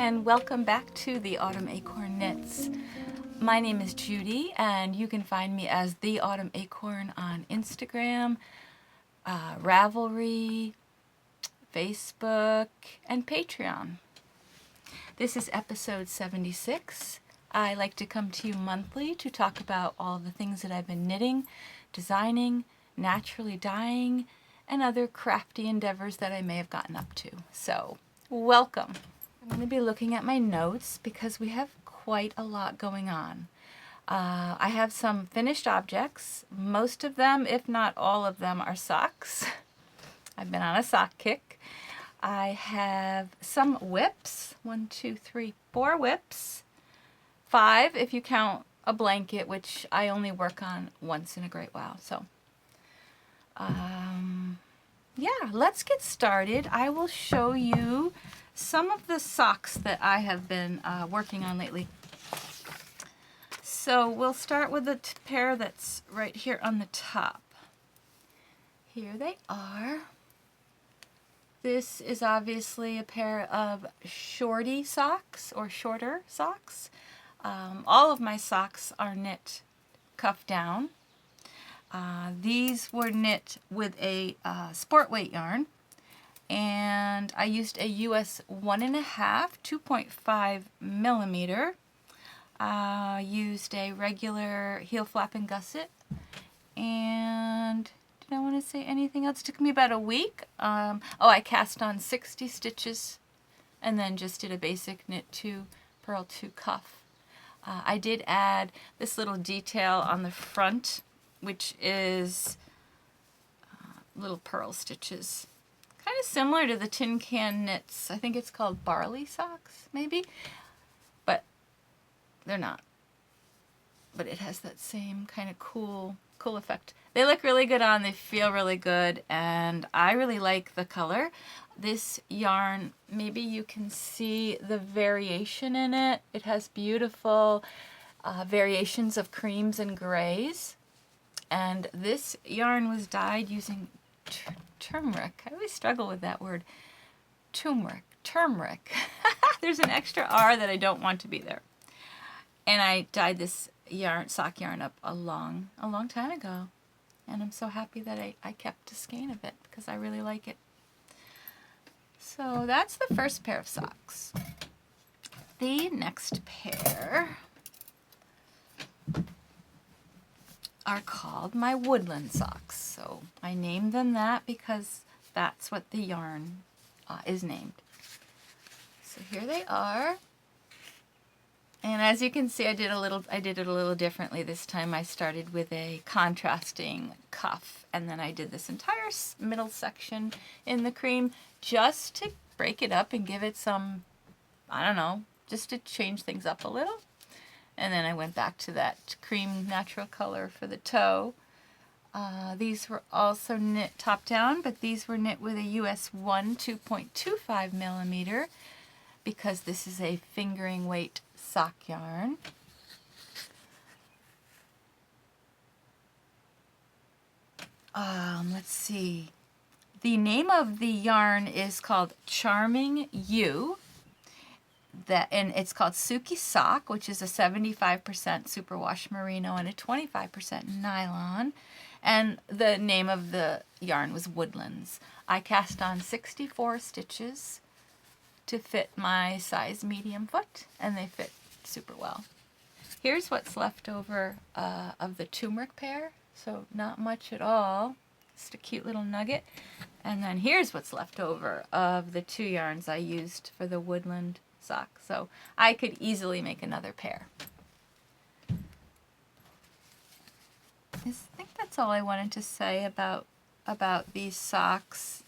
and welcome back to the Autumn Acorn Knits. My name is Judy, and you can find me as the Autumn Acorn on Instagram, Ravelry, Facebook, and Patreon. This is episode 76. I like to come to you monthly to talk about all the things that I've been knitting, designing, naturally dyeing, and other crafty endeavors that I may have gotten up to. So, welcome. I'm going to be looking at my notes because we have quite a lot going on. I have some finished objects. Most of them, if not all of them, are socks. I've been on a sock kick. I have some whips. 1, 2, 3, 4 whips. 5 if you count a blanket, which I only work on once in a great while. So, yeah, let's get started. I will show you some of the socks that I have been working on lately. So we'll start with the pair that's right here on the top. Here they are. This is obviously a pair of shorty socks or shorter socks. All of my socks are knit cuff down. These were knit with a sport weight yarn, and I used a US 1.5 2.5 millimeter. Used a regular heel flap and gusset, and did I want to say anything else? It took me about a week. I cast on 60 stitches and then just did a basic knit 2, purl 2 cuff. I did add this little detail on the front, which is little purl stitches. Kind of similar to the Tin Can Knits. I think it's called barley socks, maybe. But they're not. But it has that same kind of cool effect. They look really good on, they feel really good, and I really like the color. This yarn, maybe you can see the variation in it. It has beautiful variations of creams and grays. And this yarn was dyed using turmeric. I always struggle with that word. Turmeric. There's an extra R that I don't want to be there. And I dyed this sock yarn up a long time ago. And I'm so happy that I kept a skein of it because I really like it. So that's the first pair of socks. The next pair are called my Woodland socks. So I named them that because that's what the yarn is named. So here they are. And as you can see, I did it a little differently this time. I started with a contrasting cuff, and then I did this entire middle section in the cream just to break it up and give it some, I don't know, just to change things up a little. And then I went back to that cream natural color for the toe. These were also knit top down, but these were knit with a US 1 2.25 millimeter because this is a fingering weight sock yarn. Let's see. The name of the yarn is called Charming You. And it's called Suki Sock, which is a 75% superwash merino and a 25% nylon. And the name of the yarn was Woodlands. I cast on 64 stitches to fit my size medium foot, and they fit super well. Here's what's left over of the turmeric pair, so not much at all. Just a cute little nugget. And then here's what's left over of the 2 yarns I used for the Woodland sock. So I could easily make another pair. I think that's all I wanted to say about these socks.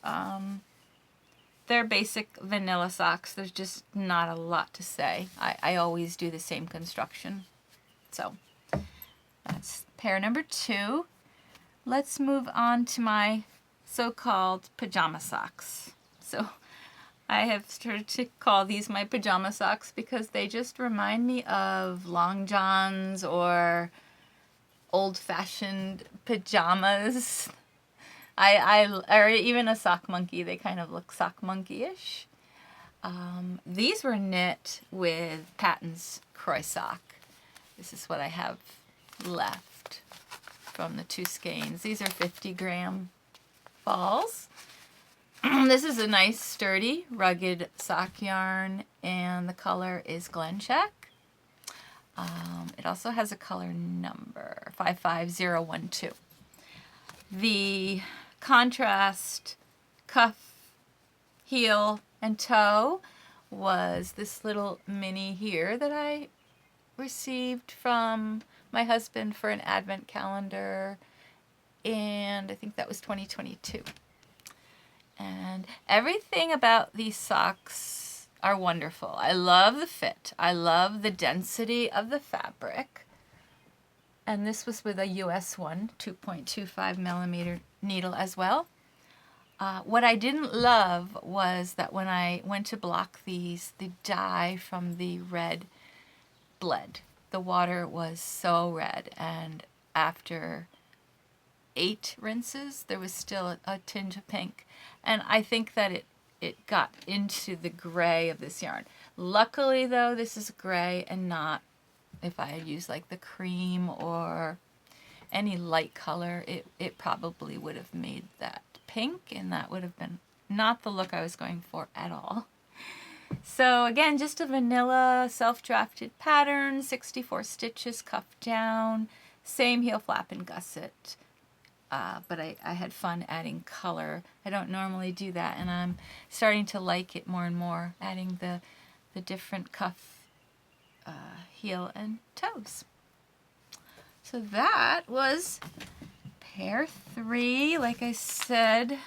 They're basic vanilla socks. There's just not a lot to say. I always do the same construction. So that's pair number 2. Let's move on to my so-called pajama socks. So I have started to call these my pajama socks because they just remind me of long johns or old-fashioned pajamas. Or even a sock monkey. They kind of look sock monkey-ish. These were knit with Patton's Crochet Sock. This is what I have left from the two skeins. These are 50-gram balls. This is a nice, sturdy, rugged sock yarn, and the color is Glencheck. It also has a color number, 55012. The contrast cuff, heel, and toe was this little mini here that I received from my husband for an advent calendar, and I think that was 2022. And everything about these socks are wonderful. I love the fit. I love the density of the fabric. And this was with a US 1, 2.25 millimeter needle as well. What I didn't love was that when I went to block these, the dye from the red bled. The water was so red, and after 8 rinses, there was still a tinge of pink. And I think that it got into the gray of this yarn. Luckily, though, this is gray and not, if I had used like the cream or any light color, it probably would have made that pink, and that would have been not the look I was going for at all. So again, just a vanilla self-drafted pattern, 64 stitches, cuff down, same heel flap and gusset. But I had fun adding color. I don't normally do that, and I'm starting to like it more and more, adding the different cuff, heel, and toes. So that was pair 3, like I said.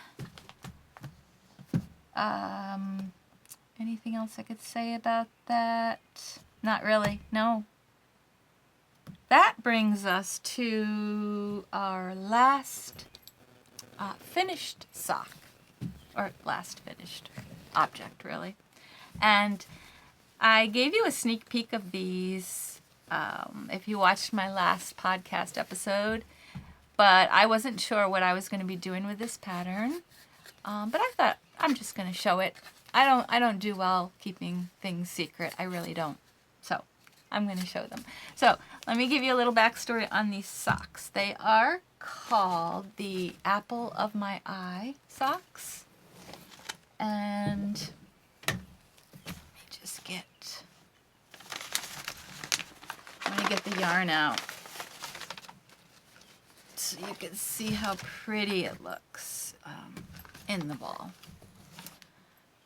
Anything else I could say about that? Not really, no. That brings us to our last finished sock, or last finished object, really. And I gave you a sneak peek of these if you watched my last podcast episode, but I wasn't sure what I was going to be doing with this pattern. But I thought I'm just going to show it. I don't do well keeping things secret. I really don't. So I'm going to show them. So let me give you a little backstory on these socks. They are called the Apple of My Eye socks. And let me just get, I'm going to get the yarn out so you can see how pretty it looks in the ball.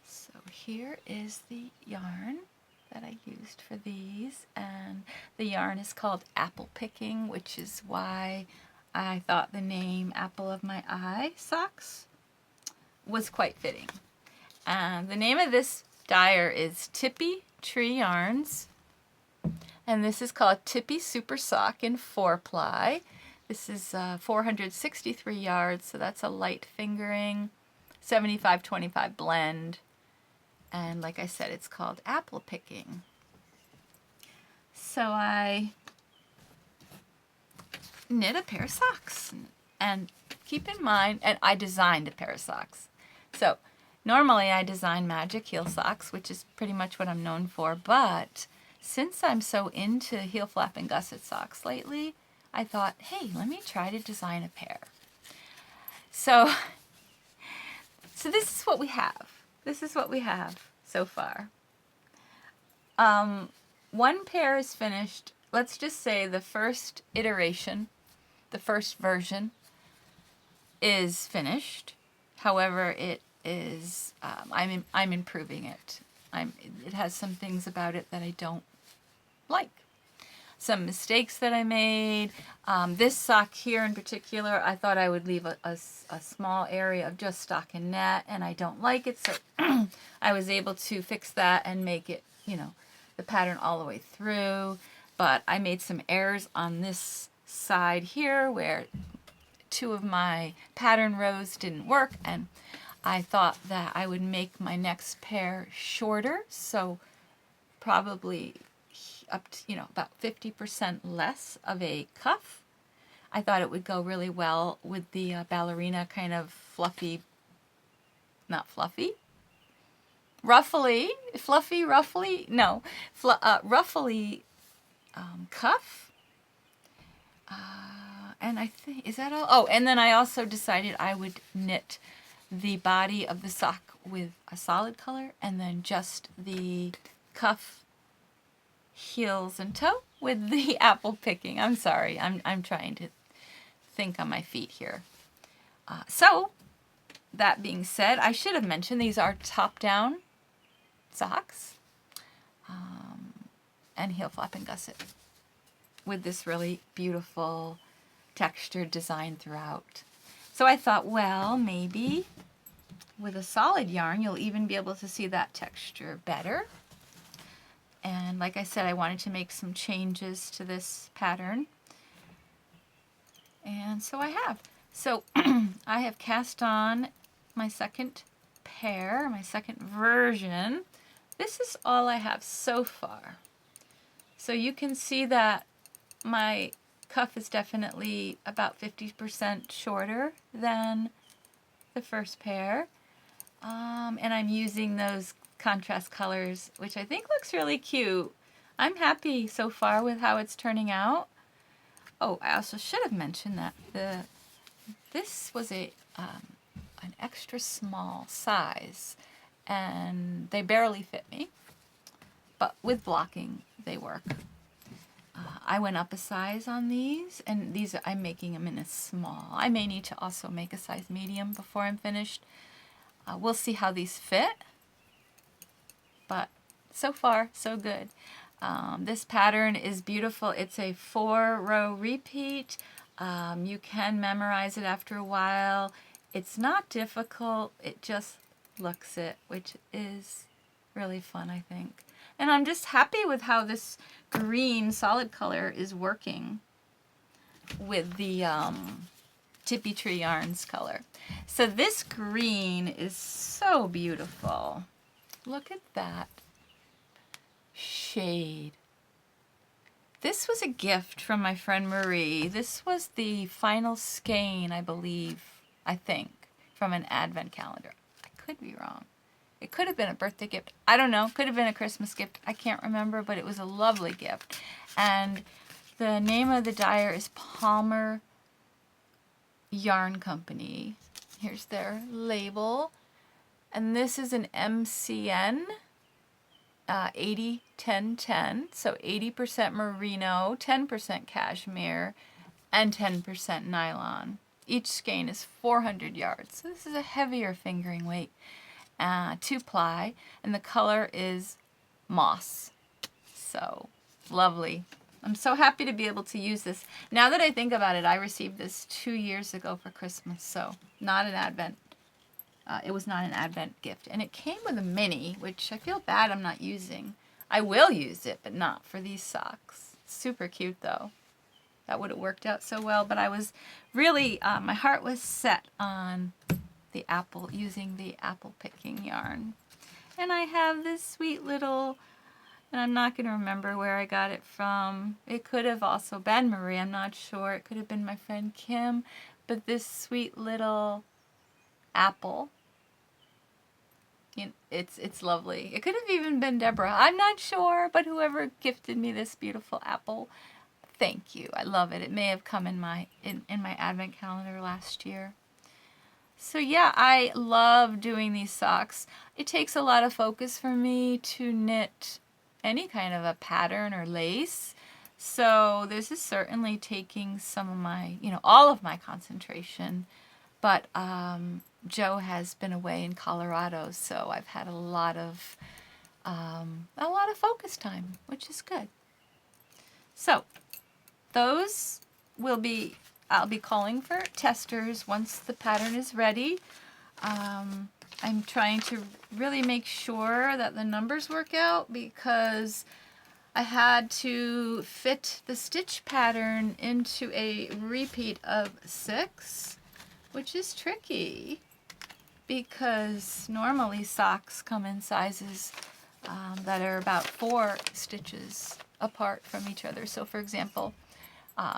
So here is the yarn that I used for these, and the yarn is called Apple Picking, which is why I thought the name Apple of My Eye socks was quite fitting. And the name of this dyer is Tippy Tree Yarns, and this is called Tippy Super Sock in 4-ply. This is 463 yards, so that's a light fingering, 75-25 blend. And like I said, it's called Apple Picking. So I knit a pair of socks. And keep in mind, and I designed a pair of socks. So normally I design magic heel socks, which is pretty much what I'm known for. But since I'm so into heel flap and gusset socks lately, I thought, hey, let me try to design a pair. So this is what we have. This is what we have so far. One pair is finished. Let's just say the first iteration, the first version is finished. However, it is, I'm improving it. It has some things about it that I don't like. Some mistakes that I made. This sock here in particular, I thought I would leave a small area of just stockinette, and I don't like it, so I was able to fix that and make it, the pattern all the way through. But I made some errors on this side here where 2 of my pattern rows didn't work, and I thought that I would make my next pair shorter, so probably up to, about 50% less of a cuff. I thought it would go really well with the ballerina kind of fluffy, not fluffy, ruffly cuff. And I think, is that all? Oh, and then I also decided I would knit the body of the sock with a solid color, and then just the cuff, heels, and toe with the apple picking. I'm sorry, I'm trying to think on my feet here. So, that being said, I should have mentioned these are top-down socks, and heel flap and gusset with this really beautiful textured design throughout. So I thought, well, maybe with a solid yarn, you'll even be able to see that texture better. And like I said, I wanted to make some changes to this pattern. And so I have. So I have cast on my second pair, my second version. This is all I have so far. So you can see that my cuff is definitely about 50% shorter than the first pair. And I'm using those contrast colors, which I think looks really cute. I'm happy so far with how it's turning out. Oh, I also should have mentioned that this was an extra small size, and they barely fit me, but with blocking they work. I went up a size on these, and these I'm making them in a small. I may need to also make a size medium before I'm finished. We'll see how these fit, but so far so good. This pattern is beautiful. It's a 4-row repeat. You can memorize it after a while. It's not difficult, it just looks it, which is really fun, I think. And I'm just happy with how this green solid color is working with the Tippy Tree Yarns color. So this green is so beautiful. Look at that shade. This was a gift from my friend Marie. This was the final skein, I think, from an advent calendar. I could be wrong. It could have been a birthday gift. I don't know. Could have been a Christmas gift. I can't remember, but it was a lovely gift. And the name of the dyer is Palmer Yarn Company. Here's their label. And this is an MCN 80-10-10. So 80% merino, 10% cashmere, and 10% nylon. Each skein is 400 yards. So this is a heavier fingering weight. 2-ply, and the color is moss. So lovely. I'm so happy to be able to use this. Now that I think about it, I received this 2 years ago for Christmas, so not an advent. It was not an advent gift, and it came with a mini, which I feel bad I'm not using. I will use it, but not for these socks. Super cute though. That would have worked out so well, but I was really, my heart was set on using the apple picking yarn. And I have this sweet little, and I'm not going to remember where I got it from. It could have also been Marie, I'm not sure. It could have been my friend Kim, but this sweet little apple, it's lovely. It could have even been Deborah, I'm not sure, but whoever gifted me this beautiful apple, thank you. I love it. It may have come in my advent calendar last year. So yeah, I love doing these socks. It takes a lot of focus for me to knit any kind of a pattern or lace. So this is certainly taking some of my, all of my concentration. But Joe has been away in Colorado, so I've had a lot of focus time, which is good. So those I'll be calling for testers once the pattern is ready. I'm trying to really make sure that the numbers work out because I had to fit the stitch pattern into a repeat of 6, which is tricky because normally socks come in sizes that are about 4 stitches apart from each other. So for example,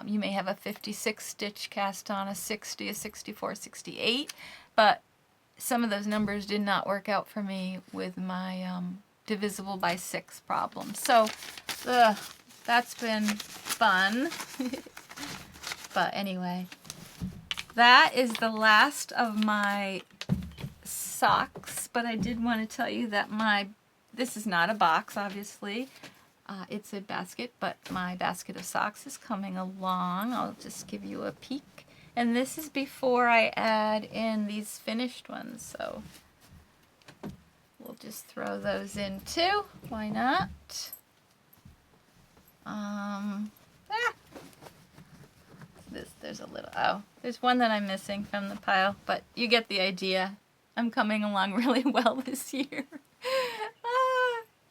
you may have a 56 stitch cast on, a 60, a 64, 68, but some of those numbers did not work out for me with my divisible by 6 problem. So that's been fun. But anyway, that is the last of my socks. But I did want to tell you that this is not a box, obviously. It's a basket, but my basket of socks is coming along. I'll just give you a peek. And this is before I add in these finished ones, so we'll just throw those in too. Why not? There's a little, there's one that I'm missing from the pile, but you get the idea. I'm coming along really well this year.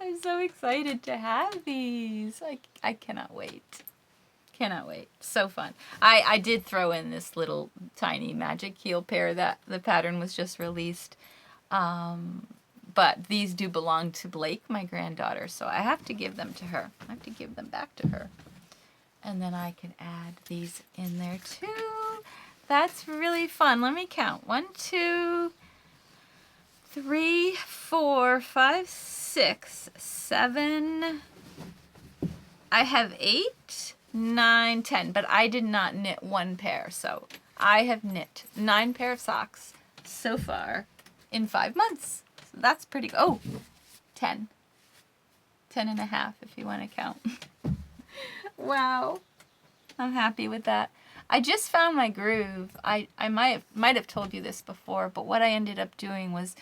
I'm so excited to have these. I cannot wait. Cannot wait. So fun. I did throw in this little tiny magic heel pair that the pattern was just released. But these do belong to Blake, my granddaughter, so I have to give them to her. I have to give them back to her. And then I can add these in there too. That's really fun. Let me count. 1, 2, 3, 4, 5, 6, 7. I have 8, 9, 10, but I did not knit 1 pair. So I have knit 9 pair of socks so far in 5 months. So that's pretty good. Oh, 10. 10 and a half if you want to count. Wow. I'm happy with that. I just found my groove. I might have told you this before, but what I ended up doing was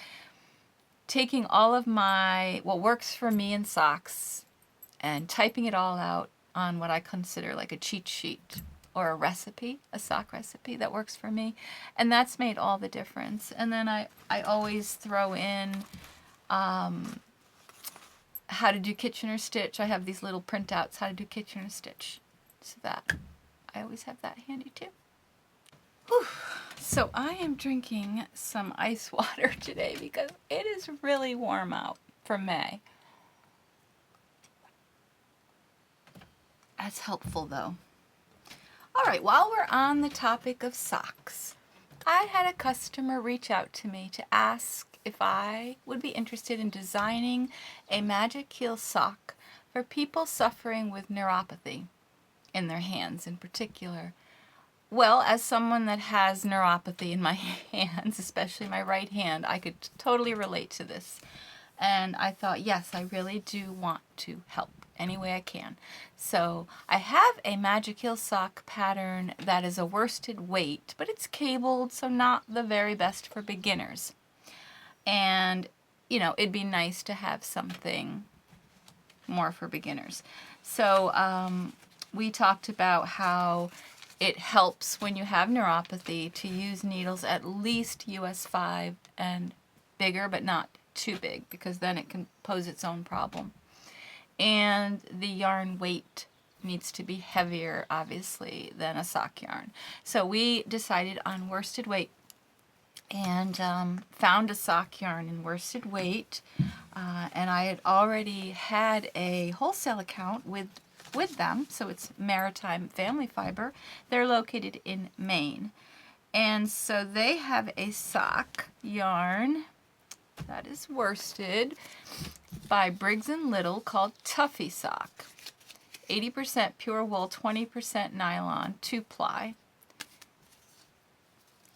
taking all of what works for me in socks and typing it all out on what I consider like a cheat sheet or a recipe, a sock recipe that works for me. And that's made all the difference. And then I always throw in how to do Kitchener stitch. I have these little printouts, how to do Kitchener stitch. So that I always have that handy too. Whew. So I am drinking some ice water today because it is really warm out for May. That's helpful though. All right, while we're on the topic of socks, I had a customer reach out to me to ask if I would be interested in designing a magic heel sock for people suffering with neuropathy in their hands in particular. Well, as someone that has neuropathy in my hands, especially my right hand, I could totally relate to this. And I thought, yes, I really do want to help any way I can. So I have a magic heel sock pattern that is a worsted weight, but it's cabled, so not the very best for beginners. And, you know, it'd be nice to have something more for beginners. So we talked about how it helps when you have neuropathy to use needles at least US 5 and bigger, but not too big, because then it can pose its own problem. And the yarn weight needs to be heavier, obviously, than a sock yarn. So we decided on worsted weight and found a sock yarn in worsted weight. And I had already had a wholesale account with them, so it's Maritime Family Fiber. They're located in Maine. And so they have a sock yarn that is worsted by Briggs & Little called Tuffy Sock. 80% pure wool, 20% nylon, 2-ply.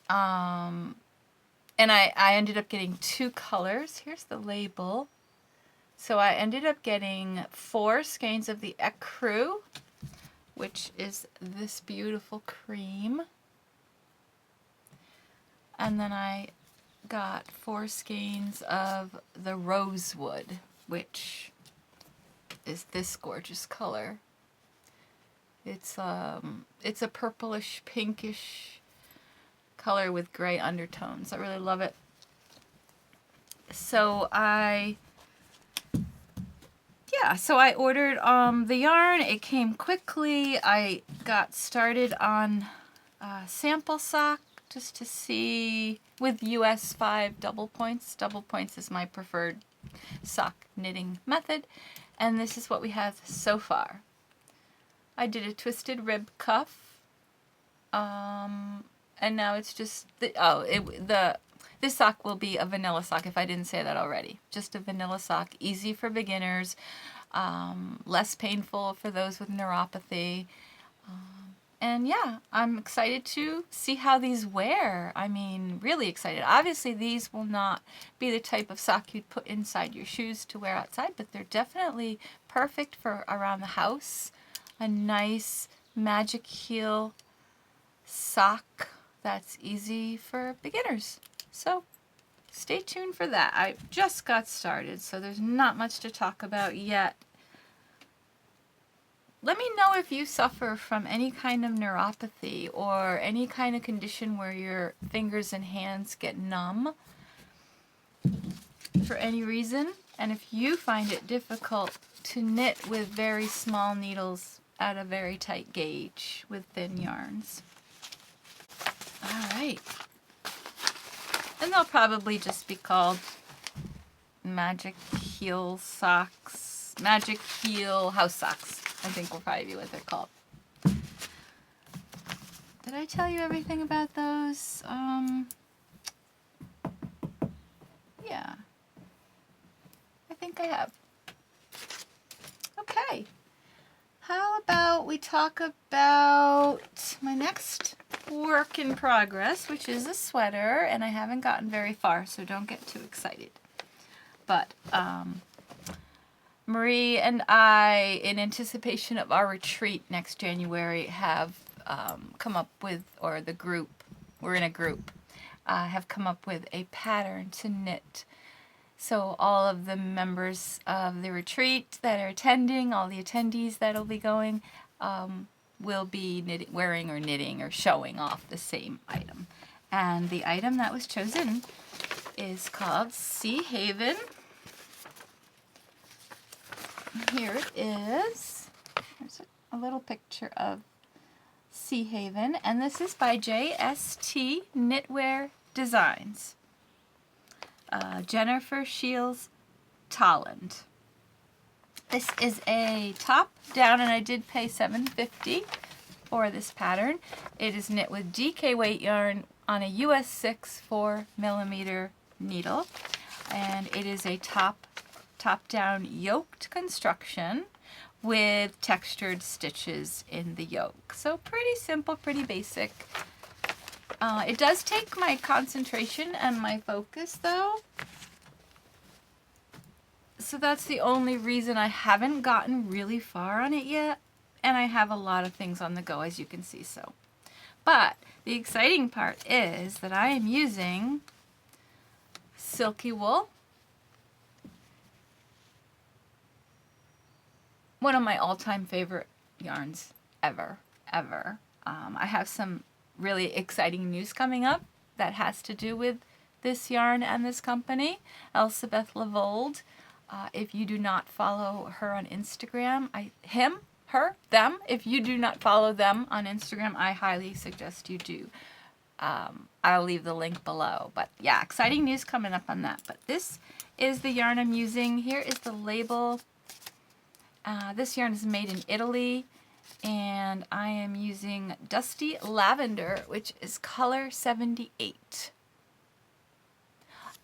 And I ended up getting 2 colors. Here's the label. So I ended up getting 4 skeins of the ecru, which is this beautiful cream. And then I got 4 skeins of the rosewood, which is this gorgeous color. It's a purplish, pinkish color with gray undertones. I really love it. So I ordered the yarn. It came quickly. I got started on sample sock just to see with US 5 double points. Double points is my preferred sock knitting method, and this is what we have so far. I did a twisted rib cuff, and now it's just the This sock will be a vanilla sock if I didn't say that already. Just a vanilla sock, easy for beginners, less painful for those with neuropathy. And yeah, I'm excited to see how these wear. I mean, really excited. Obviously, these will not be the type of sock you'd put inside your shoes to wear outside, but they're definitely perfect for around the house. A nice magic heel sock that's easy for beginners. So stay tuned for that. I just got started, so there's not much to talk about yet. Let me know if you suffer from any kind of neuropathy or any kind of condition where your fingers and hands get numb for any reason, and if you find it difficult to knit with very small needles at a very tight gauge with thin yarns. Alright. And they'll probably just be called magic heel socks, magic heel house socks. I think will probably be what they're called. Did I tell you everything about those? Yeah. I think I have. Okay. How about we talk about my next work in progress, which is a sweater, and I haven't gotten very far, so don't get too excited. But, Marie and I, in anticipation of our retreat next January, have come up with, or the group, we're in a group, have come up with a pattern to knit. So all of the members of the retreat that are attending, all the attendees that'll be going, will be wearing or knitting or showing off the same item. And the item that was chosen is called Sea Haven. Here it is. There's a little picture of Sea Haven, and this is by JST Knitwear Designs. Jennifer Shields Tolland. This is a top down, and I did pay $7.50 for this pattern. It is knit with DK weight yarn on a US 6 4mm needle, and it is a top-down yoked construction with textured stitches in the yoke. So pretty simple, pretty basic. It does take my concentration and my focus though. So that's the only reason I haven't gotten really far on it yet. And I have a lot of things on the go, as you can see. So, but the exciting part is that I am using silky wool. One of my all-time favorite yarns ever. I have some really exciting news coming up that has to do with this yarn and this company, Elsebeth Levold. If you do not follow her on Instagram, if you do not follow them on Instagram, I highly suggest you do. I'll leave the link below. But yeah, exciting news coming up on that. But this is the yarn I'm using. Here is the label. This yarn is made in Italy, and I am using Dusty Lavender, which is color 78.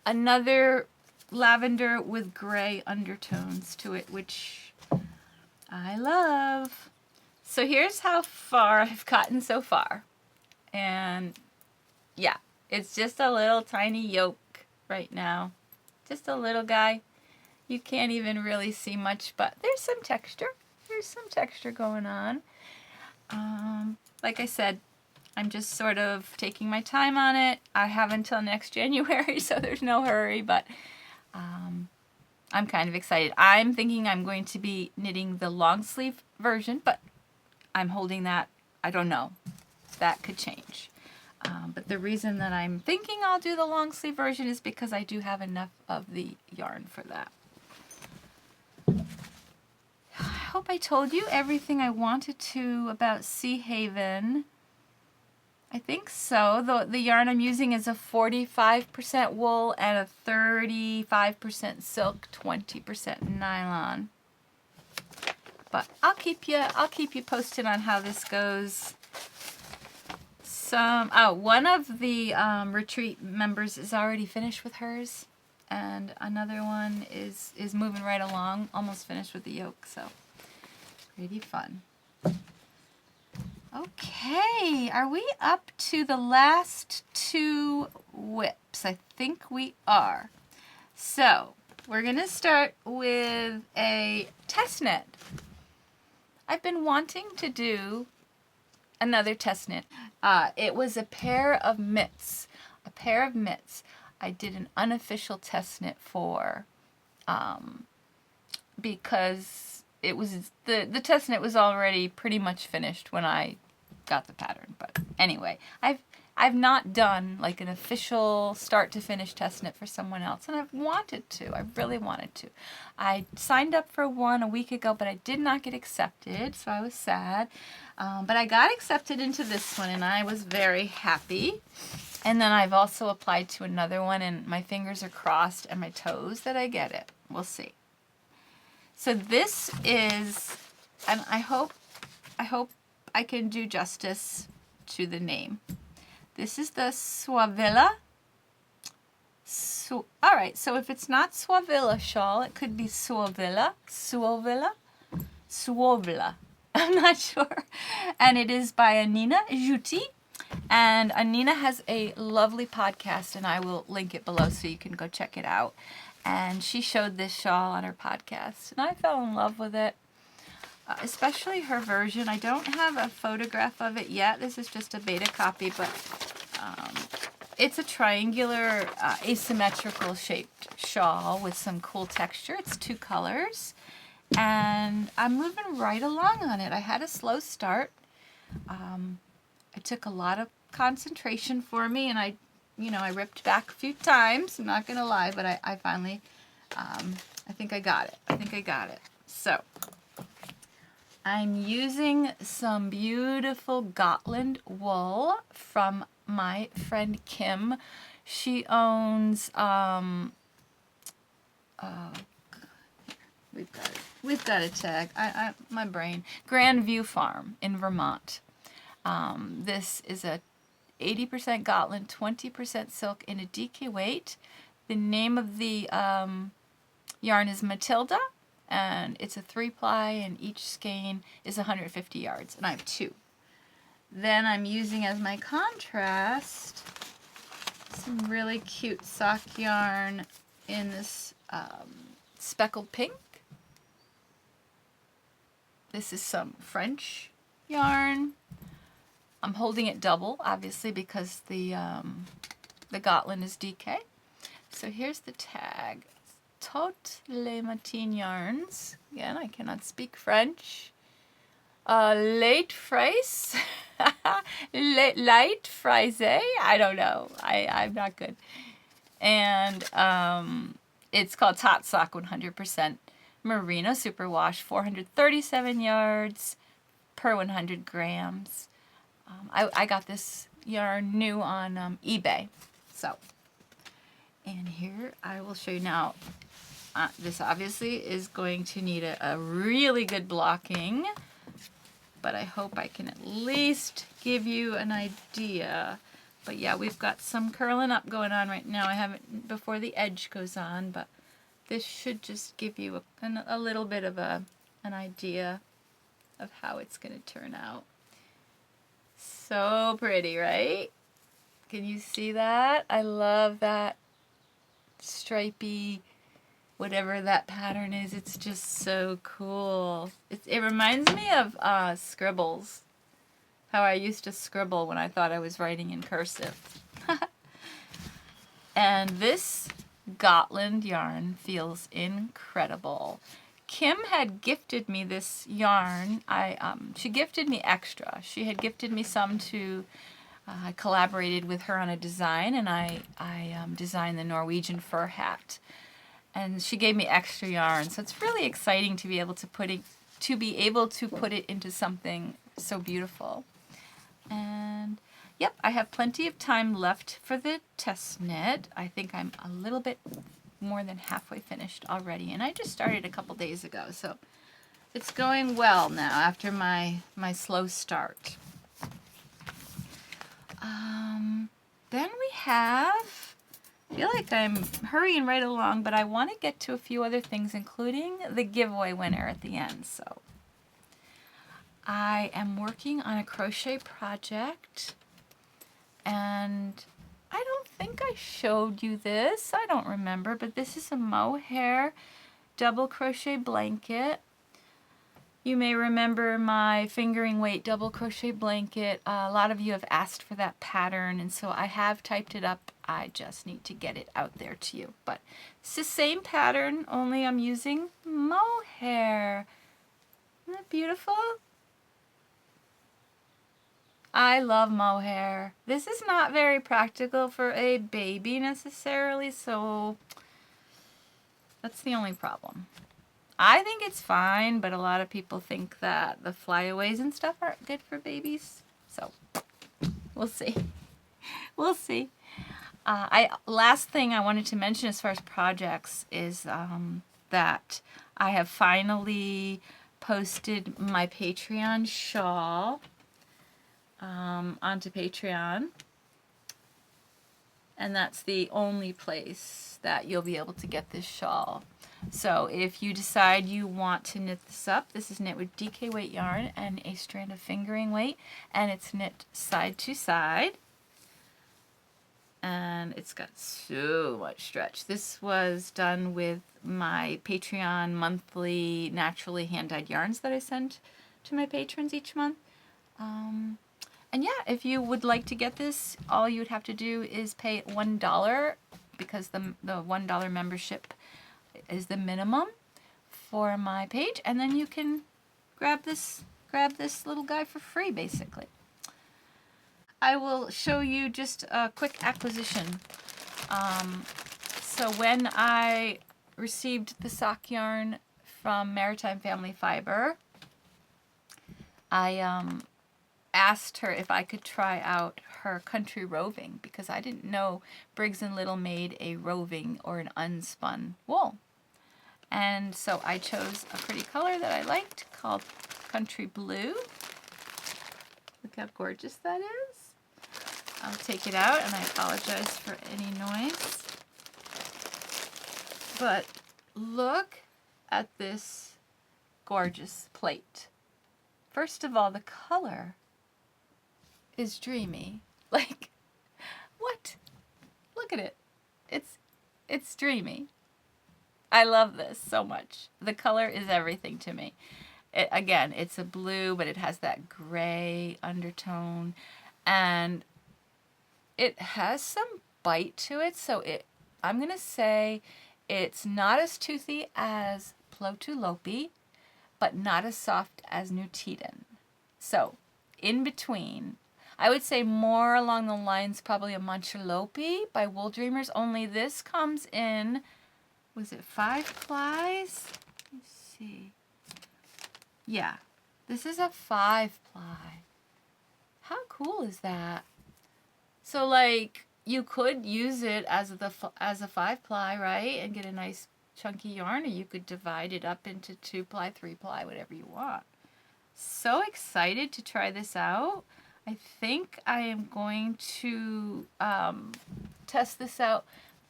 Another lavender with gray undertones to it, which I love. So here's how far I've gotten so far. And yeah, it's just a little tiny yoke right now. Just a little guy. You can't even really see much, but there's some texture. There's some texture going on. Like I said, I'm just sort of taking my time on it. I have until next January, so there's no hurry, but I'm kind of excited. I'm thinking I'm going to be knitting the long sleeve version, but I'm holding that. I don't know. That could change. But the reason that I'm thinking I'll do the long sleeve version is because I do have enough of the yarn for that. I hope I told you everything I wanted to about Sea Haven. I think so. The yarn I'm using is a 45% wool and a 35% silk, 20% nylon. But I'll keep you posted on how this goes. some, one of the retreat members is already finished with hers, and another one is moving right along, almost finished with the yoke, so pretty fun. Okay, are we up to the last 2 whips? I think we are. So, we're going to start with a test knit. I've been wanting to do another test knit. It was a pair of mitts. I did an unofficial test knit for, because it was, the test knit was already pretty much finished when I got the pattern. But anyway, I've not done like an official start to finish test knit for someone else, and I've wanted to. I really wanted to. I signed up for one a week ago, but I did not get accepted, so I was sad. But I got accepted into this one, and I was very happy. And then I've also applied to another one, and my fingers are crossed and my toes that I get it. We'll see. So this is, and I hope I can do justice to the name. This is the Suavilla. Alright, so if it's not Suavilla shawl, it could be Suavilla. I'm not sure. And it is by Anina Juti. And Anina has a lovely podcast, and I will link it below so you can go check it out. And she showed this shawl on her podcast, and I fell in love with it. Especially her version. I don't have a photograph of it yet. This is just a beta copy, but it's a triangular, asymmetrical shaped shawl with some cool texture. It's 2 colors, and I'm moving right along on it. I had a slow start. It took a lot of concentration for me, and I ripped back a few times. I'm not gonna lie, but I finally, I think I got it. So, I'm using some beautiful Gotland wool from my friend Kim. She owns, we've got a tag, my brain, Grandview Farm in Vermont. This is a 80% Gotland, 20% silk in a DK weight. The name of the yarn is Matilda, and it's a 3-ply, and each skein is 150 yards, and I have 2. Then I'm using as my contrast some really cute sock yarn in this speckled pink. This is some French yarn. I'm holding it double, obviously, because the Gotland is DK. So here's the tag. Toutes les matines yarns. Again, I cannot speak French. Late fraise. Light fraise. I don't know. I'm not good. And it's called Tot Sock 100% merino superwash, 437 yards per 100 grams. I got this yarn new on eBay. So, and here I will show you now. This obviously is going to need a really good blocking, but I hope I can at least give you an idea. But yeah, we've got some curling up going on right now. I haven't before the edge goes on, but this should just give you a little bit of an idea of how it's going to turn out. So pretty, right? Can you see that? I love that stripy, whatever that pattern is. It's just so cool. It reminds me of scribbles. How I used to scribble when I thought I was writing in cursive. And this Gotland yarn feels incredible. Kim had gifted me this yarn. She gifted me extra. She had gifted me some to, I collaborated with her on a design, and I designed the Norwegian fur hat. And she gave me extra yarn, so it's really exciting to be able to put it into something so beautiful. And yep, I have plenty of time left for the test knit. I think I'm a little bit more than halfway finished already, and I just started a couple days ago, so it's going well now after my slow start. I feel like I'm hurrying right along, but I want to get to a few other things, including the giveaway winner at the end. So I am working on a crochet project, and I don't think I showed you this. I don't remember, but this is a mohair double crochet blanket. You may remember my fingering weight double crochet blanket. A lot of you have asked for that pattern, and so I have typed it up. I just need to get it out there to you. But it's the same pattern, only I'm using mohair. Isn't that beautiful? I love mohair. This is not very practical for a baby necessarily, so that's the only problem. I think it's fine, but a lot of people think that the flyaways and stuff aren't good for babies. So, we'll see. We'll see. Last thing I wanted to mention as far as projects is that I have finally posted my Patreon shawl onto Patreon. And that's the only place that you'll be able to get this shawl. So if you decide you want to knit this up, this is knit with DK weight yarn and a strand of fingering weight, and it's knit side to side. And it's got so much stretch. This was done with my Patreon monthly naturally hand-dyed yarns that I send to my patrons each month. And yeah, if you would like to get this, all you would have to do is pay $1 because the $1 membership is the minimum for my page, and then you can grab this little guy for free, basically. I will show you just a quick acquisition. So when I received the sock yarn from Maritime Family Fiber, I asked her if I could try out her country roving, because I didn't know Briggs & Little made a roving or an unspun wool. And so I chose a pretty color that I liked called Country Blue. Look how gorgeous that is. I'll take it out, and I apologize for any noise. But look at this gorgeous plate. First of all, the color is dreamy. Like, what? Look at it. It's dreamy. I love this so much. The color is everything to me. Again, it's a blue, but it has that gray undertone, and it has some bite to it. So I'm gonna say it's not as toothy as Plotulopi, but not as soft as Nutiden. So in between. I would say more along the lines probably a Mancholopi by Wool Dreamers, only this comes in, was it 5 plies? Let's see. Yeah, this is a 5 ply. How cool is that? So like you could use it as a 5 ply, right? And get a nice chunky yarn, or you could divide it up into 2 ply, 3 ply, whatever you want. So excited to try this out. I think I am going to test this out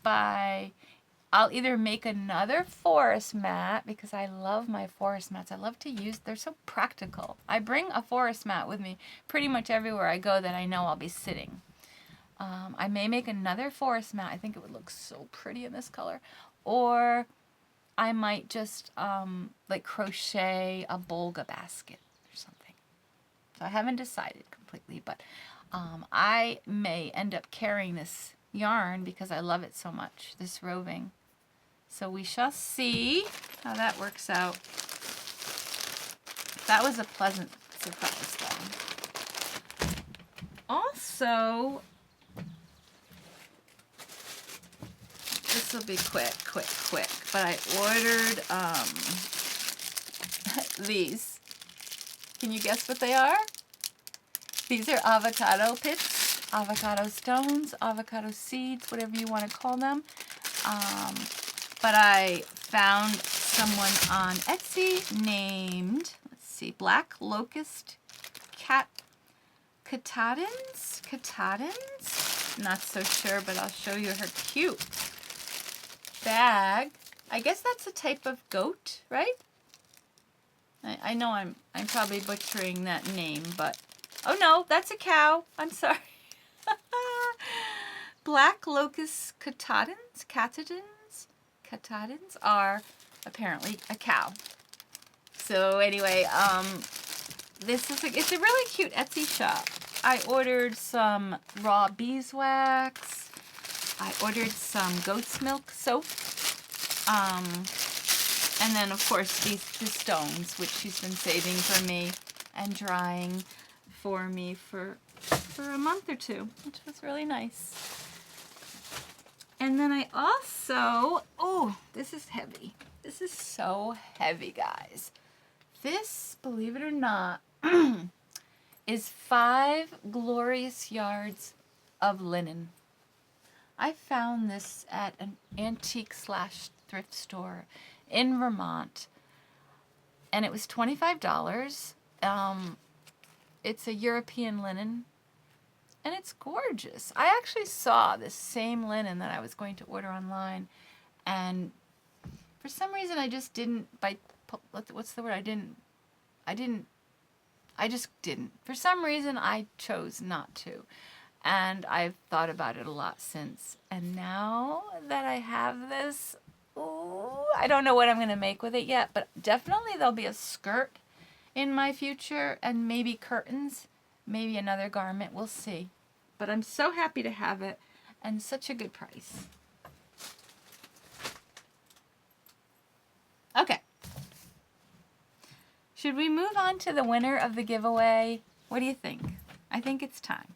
by, I'll either make another forest mat, because I love my forest mats. I love to use, they're so practical. I bring a forest mat with me pretty much everywhere I go that I know I'll be sitting. I may make another forest mat. I think it would look so pretty in this color. Or I might just like crochet a bolga basket or something. So I haven't decided completely, but I may end up carrying this yarn because I love it so much, this roving. So we shall see how that works out. That was a pleasant surprise though. Also, this will be quick, but I ordered these. Can you guess what they are? These are avocado pits, avocado stones, avocado seeds, whatever you want to call them. But I found someone on Etsy named, let's see, Black Locust Catadins. not so sure, but I'll show you her cute bag. I guess that's a type of goat, right? I know I'm probably butchering that name, but oh no, that's a cow. I'm sorry. Black locust catadins are apparently a cow. So anyway, it's a really cute Etsy shop. I ordered some raw beeswax. I ordered some goat's milk soap. And then of course the stones, which she's been saving for me and drying for me for a month or two, which was really nice. And then I also, oh, this is heavy. This is so heavy, guys. This, believe it or not, is 5 glorious yards of linen. I found this at an antique/thrift store in Vermont, and it was $25. It's a European linen, and it's gorgeous. I actually saw this same linen that I was going to order online, and for some reason I just didn't, what's the word? I just didn't. For some reason I chose not to. And I've thought about it a lot since. And now that I have this, ooh, I don't know what I'm going to make with it yet, but definitely there'll be a skirt in my future and maybe curtains, maybe another garment. We'll see. But I'm so happy to have it and such a good price. Okay. Should we move on to the winner of the giveaway? What do you think? I think it's time.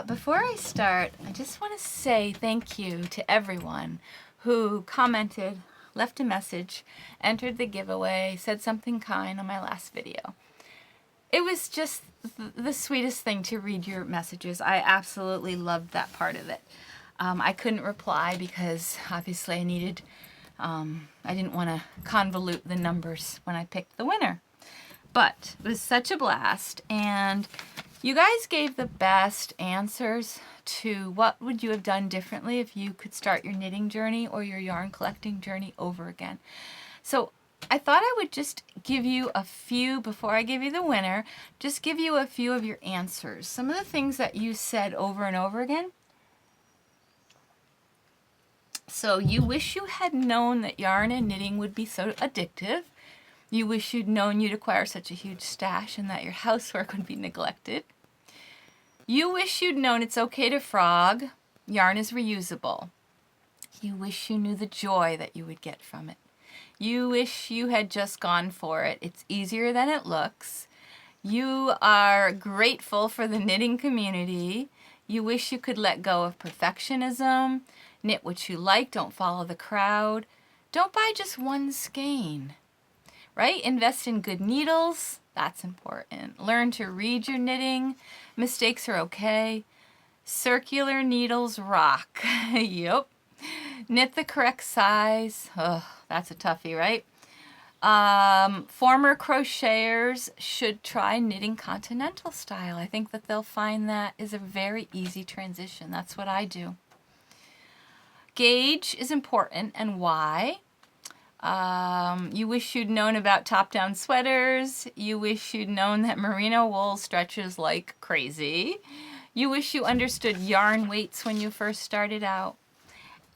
Before I start, I just want to say thank you to everyone who commented, left a message, entered the giveaway, said something kind on my last video. It was just the sweetest thing to read your messages. I absolutely loved that part of it. I couldn't reply because obviously I didn't want to convolute the numbers when I picked the winner. But it was such a blast, and you guys gave the best answers to what would you have done differently if you could start your knitting journey or your yarn collecting journey over again. So I thought I would just give you a few, before I give you the winner, just give you a few of your answers. Some of the things that you said over and over again. So you wish you had known that yarn and knitting would be so addictive. You wish you'd known you'd acquire such a huge stash and that your housework would be neglected. You wish you'd known it's okay to frog. Yarn is reusable. You wish you knew the joy that you would get from it. You wish you had just gone for it. It's easier than it looks. You are grateful for the knitting community. You wish you could let go of perfectionism. Knit what you like. Don't follow the crowd. Don't buy just one skein. Right? Invest in good needles. That's important. Learn to read your knitting. Mistakes are okay. Circular needles rock. Yep. Knit the correct size. Oh, that's a toughie, right? Former crocheters should try knitting continental style. I think that they'll find that is a very easy transition. That's what I do. Gauge is important, and why? You wish you'd known about top-down sweaters. You wish you'd known that merino wool stretches like crazy. You wish you understood yarn weights when you first started out.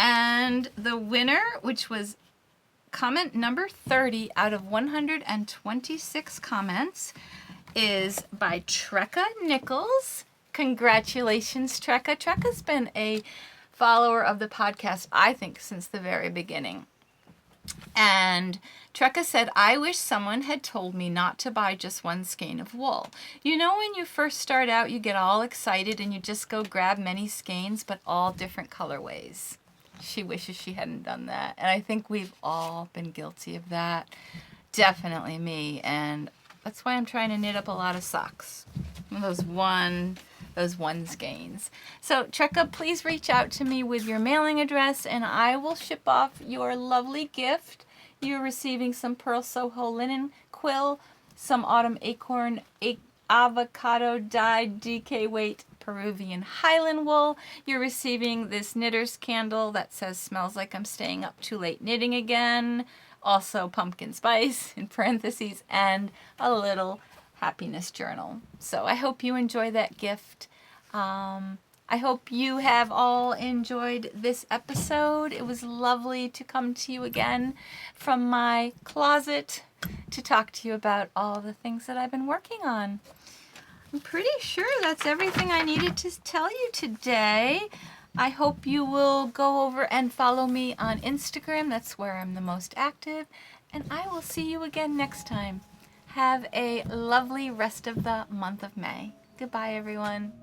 And the winner, which was comment number 30 out of 126 comments, is by Trecca Nichols. Congratulations, Trecca. Trecca's been a follower of the podcast, I think, since the very beginning. And Trecca said, I wish someone had told me not to buy just one skein of wool. You know, when you first start out, you get all excited and you just go grab many skeins, but all different colorways. She wishes she hadn't done that. And I think we've all been guilty of that. Definitely me. And that's why I'm trying to knit up a lot of socks. Those one skeins. So Trecca, please reach out to me with your mailing address and I will ship off your lovely gift. You're receiving some Pearl Soho linen quill, some Autumn Acorn avocado dyed DK weight Peruvian Highland wool. You're receiving this knitter's candle that says smells like I'm staying up too late knitting again. Also pumpkin spice in parentheses and a little happiness journal. So I hope you enjoy that gift. I hope you have all enjoyed this episode. It was lovely to come to you again from my closet to talk to you about all the things that I've been working on. I'm pretty sure that's everything I needed to tell you today. I hope you will go over and follow me on Instagram. That's where I'm the most active. And I will see you again next time. Have a lovely rest of the month of May. Goodbye, everyone.